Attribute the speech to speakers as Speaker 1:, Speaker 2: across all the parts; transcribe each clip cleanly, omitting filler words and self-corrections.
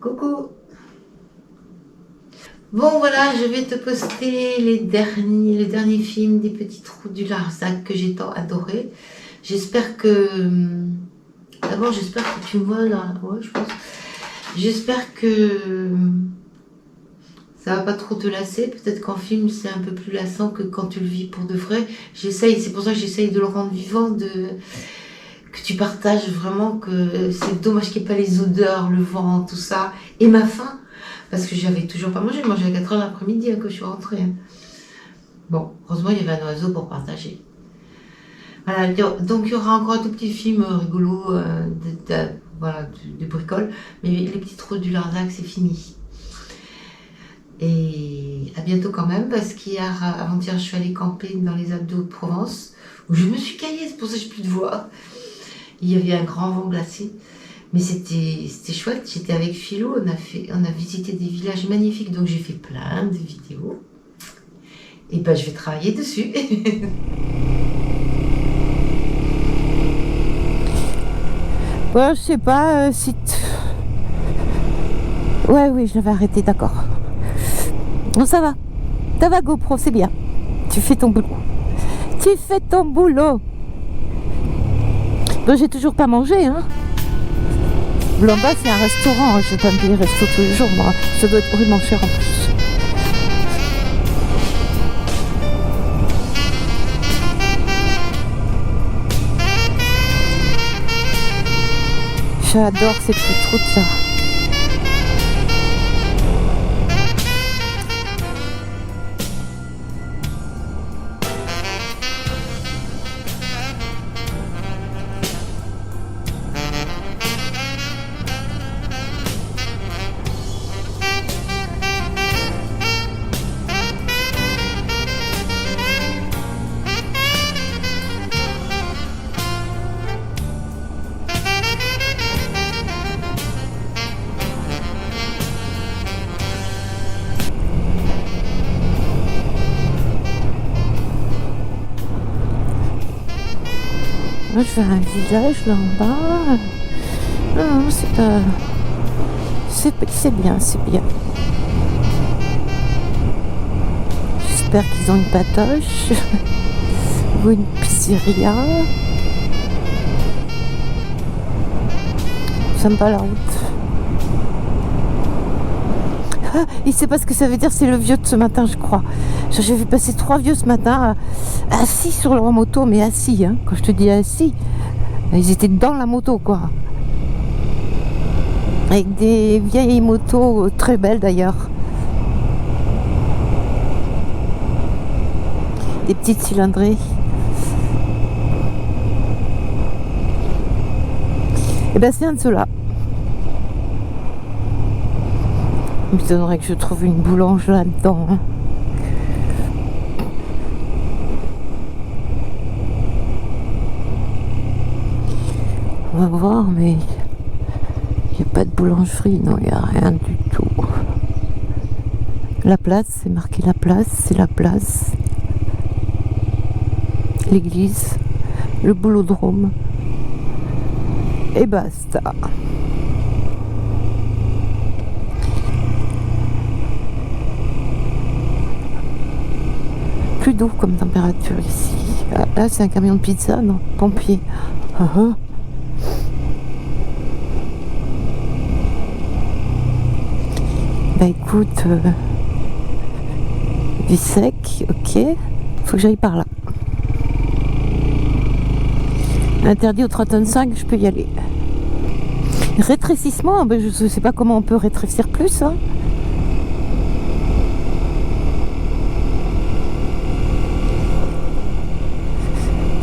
Speaker 1: Coucou. Bon voilà, je vais te poster le dernier film des Petits Trous du Larzac que j'ai tant adoré. J'espère que... D'abord, j'espère que tu me vois là. Ouais, je pense. J'espère que ça va pas trop te lasser. Peut-être qu'en film, c'est un peu plus lassant que quand tu le vis pour de vrai. C'est pour ça que j'essaye de le rendre vivant, que tu partages vraiment, que c'est dommage qu'il n'y ait pas les odeurs, le vent, tout ça, et ma faim, parce que j'avais toujours pas mangé. J'ai mangé à 4h l'après-midi quand je suis rentrée. Bon, heureusement, il y avait un oiseau pour partager. Voilà, donc il y aura encore un tout petit film rigolo, voilà, de bricole, mais les Petits Trous du Larzac, c'est fini. Et à bientôt quand même, parce avant-hier, je suis allée camper dans les Alpes d'Haute-Provence, où je me suis caillée, c'est pour ça que j'ai plus de voix. Il y avait un grand vent glacé, mais c'était chouette. J'étais avec Philo, on a visité des villages magnifiques, donc j'ai fait plein de vidéos. Et ben je vais travailler dessus.
Speaker 2: Ouais, je sais pas si... Ouais, oui, je l'avais arrêté, d'accord. Bon, ça va GoPro, c'est bien. Tu fais ton boulot. Tu fais ton boulot. Bon, j'ai toujours pas mangé, hein. Là-bas, c'est un restaurant. Je vais pas me payer resto tous les jours, moi. Ça doit être vraiment cher en plus. J'adore ces petites routes là. Moi, je vais à un village là en bas. Non, c'est pas... C'est bien, c'est bien. J'espère qu'ils ont une patoche. Ou une pizzeria. Sympa la route. Ah, il sait pas ce que ça veut dire, c'est le vieux de ce matin, je crois. J'ai vu passer 3 vieux ce matin, assis sur leur moto, mais assis, hein. Quand je te dis assis, ils étaient dans la moto, quoi. Avec des vieilles motos très belles d'ailleurs. Des petites cylindrées. Et ben c'est un de ceux-là. Il m'étonnerait que je trouve une boulange là-dedans, hein. On va voir, mais il n'y a pas de boulangerie, non, il n'y a rien du tout. La place, c'est marqué la place, c'est la place. L'église, le boulodrome. Et basta. Plus doux comme température ici. Là, c'est un camion de pizza, non? Pompier. Bah écoute, vie sec, ok. Faut que j'aille par là. Interdit au 35, je peux y aller. Rétrécissement, ben je sais pas comment on peut rétrécir plus, hein.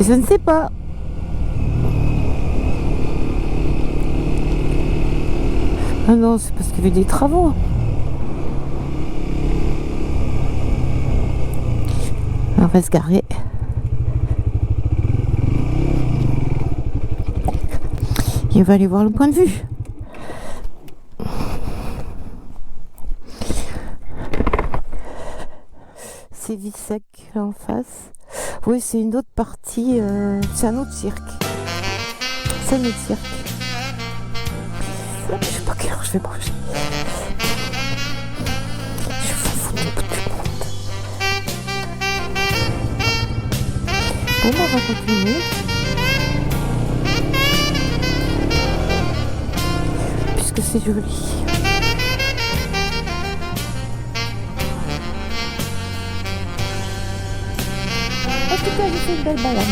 Speaker 2: Je ne sais pas. Ah non, c'est parce qu'il y avait des travaux. On va se garer. Et on va aller voir le point de vue. C'est Vissec là en face. Oui, c'est une autre partie. C'est un autre cirque. C'est un autre cirque. Je sais pas quelle heure je vais manger. Bon, on va continuer. Puisque c'est joli. En tout cas, j'ai fait une belle balade.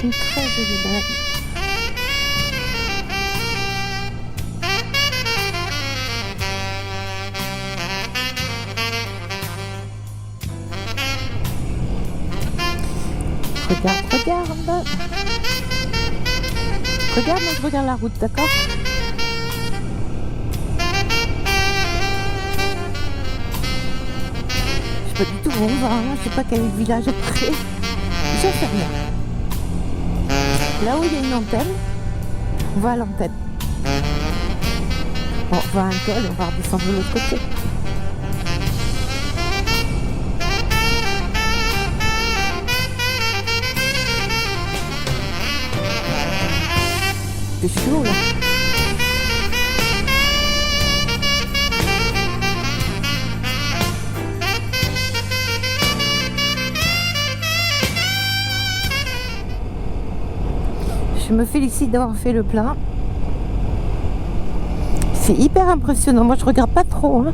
Speaker 2: Une très jolie balade. Regarde, regarde. Regarde, moi je regarde la route, d'accord? Je sais pas du tout où on va, hein. Je sais pas quel village après. J'en sais rien. Là où il y a une antenne, on va à l'antenne. Bon, on va à un col, on va redescendre de l'autre côté. C'est chaud là. Je me félicite d'avoir fait le plein. C'est hyper impressionnant. Moi je regarde pas trop. Hein.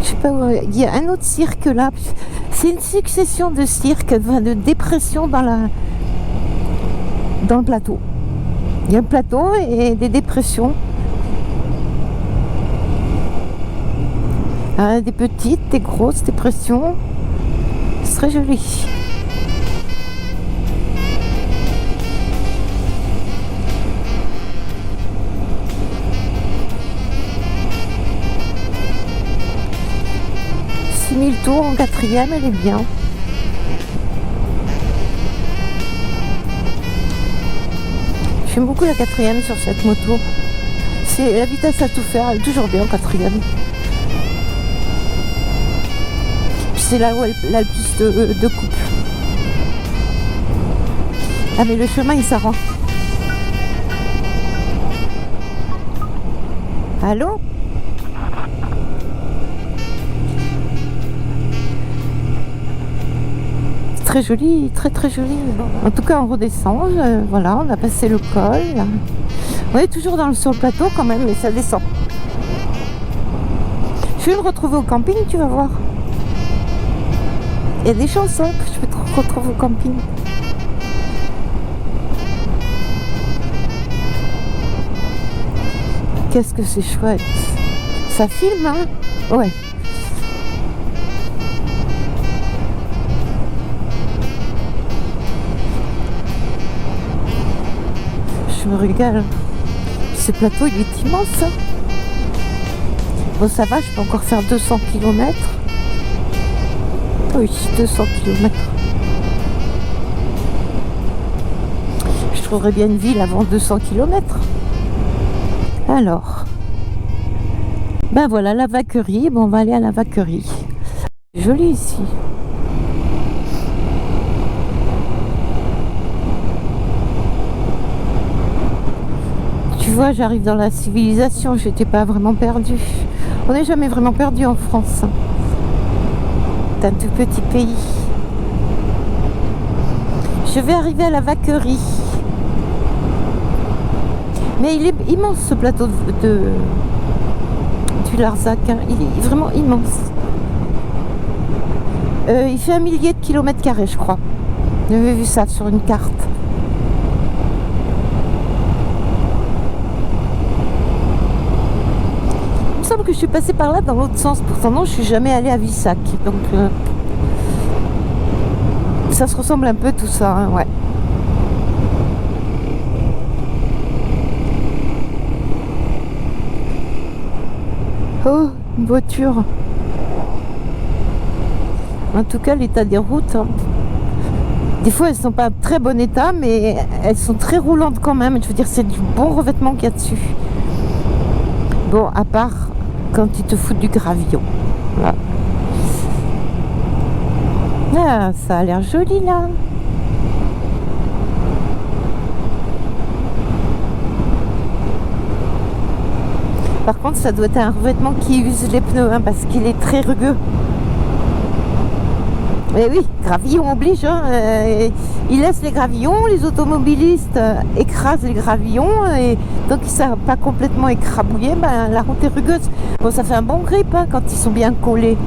Speaker 2: Je sais pas où. Il y a un autre cirque là. C'est une succession de cirques, de dépressions dans le plateau. Il y a un plateau et des dépressions. Des petites, des grosses dépressions. C'est très joli. Tours en 4e, elle est bien. J'aime beaucoup la 4e sur cette moto. C'est la vitesse à tout faire, elle est toujours bien en 4e. C'est là où elle a le plus de couple. Ah mais le chemin il s'arrête. Allô? Très joli, très très joli. En tout cas on redescend, voilà, on a passé le col. On est toujours sur le plateau quand même, mais ça descend. Je vais me retrouver au camping, tu vas voir. Il y a des chansons que je vais te retrouver au camping. Qu'est-ce que c'est chouette. Ça filme, hein? Ouais. Je me régale. Ce plateau il est immense. Hein. Bon ça va, je peux encore faire 200 km. Oui, 200 km. Je trouverais bien une ville avant 200 km. Alors. Ben voilà la vaquerie. Bon, on va aller à la vaquerie. Joli ici. Tu vois, j'arrive dans la civilisation, j'étais pas vraiment perdue. On n'est jamais vraiment perdu en France. C'est un tout petit pays. Je vais arriver à la vaquerie. Mais il est immense ce plateau du Larzac. Hein. Il est vraiment immense. Il fait 1 millier de kilomètres carrés, je crois. J'avais vu ça sur une carte. Il me semble que je suis passée par là dans l'autre sens. Pourtant non, je suis jamais allée à Vissac. Donc ça se ressemble un peu tout ça, hein, ouais. Oh, une voiture. En tout cas, l'état des routes. Hein. Des fois, elles sont pas en très bon état, mais elles sont très roulantes quand même. Je veux dire, c'est du bon revêtement qu'il y a dessus. Bon, à part quand ils te foutent du gravillon. Voilà. Ah, ça a l'air joli là. Par contre, ça doit être un revêtement qui use les pneus, hein, parce qu'il est très rugueux. Mais oui, gravillon oblige, hein, ils laissent les gravillons, les automobilistes écrasent les gravillons, et donc ils ne savent pas complètement écrabouiller, ben, la route est rugueuse. Bon, ça fait un bon grip, hein, quand ils sont bien collés.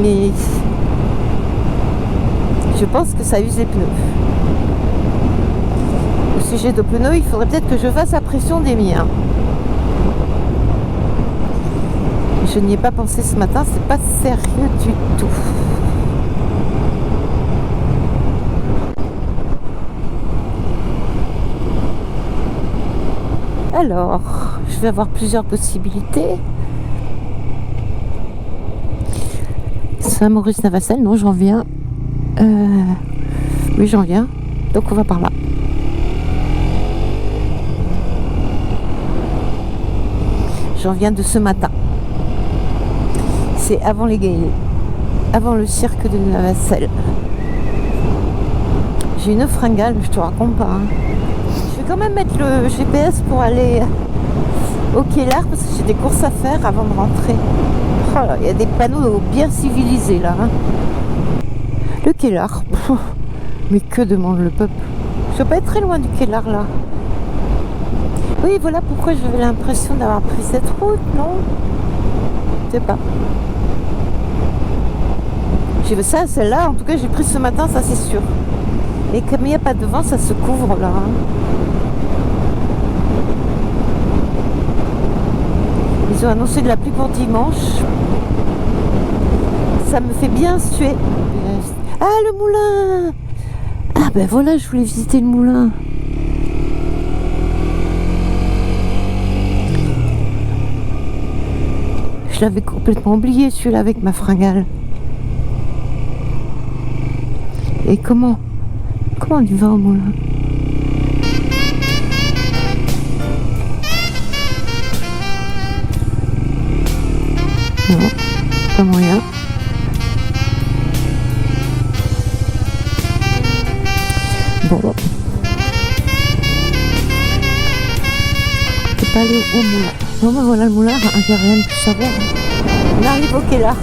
Speaker 2: Mais je pense que ça use les pneus. Au sujet de pneus, il faudrait peut-être que je fasse la pression des miens. Je n'y ai pas pensé ce matin, c'est pas sérieux du tout. Alors, je vais avoir plusieurs possibilités. Saint-Maurice-Navassel, non, j'en viens. Oui, j'en viens. Donc on va par là. J'en viens de ce matin. C'est avant les gailets, avant le cirque de Navassel. J'ai une fringale, je te raconte pas. Hein. Je vais quand même mettre le GPS pour aller au Kellar parce que j'ai des courses à faire avant de rentrer. Oh là, il y a des panneaux bien civilisés là. Hein. Le Kellar. Mais que demande le peuple? Je dois pas être très loin du Kellar là. Oui, voilà pourquoi j'avais l'impression d'avoir pris cette route, non? Je sais pas. J'ai vu ça, celle-là, en tout cas j'ai pris ce matin, ça c'est sûr. Et comme il n'y a pas de vent, ça se couvre là. Hein. Ils ont annoncé de la pluie pour dimanche. Ça me fait bien suer. Ah, le moulin! Ah ben voilà, je voulais visiter le moulin. Je l'avais complètement oublié celui-là avec ma fringale. Et comment on y va au moulin? Non, pas moyen. Bon. C'est pas aller au moulin. Non mais voilà le moulin, j'ai rien de plus savoir. On arrive au Kellar.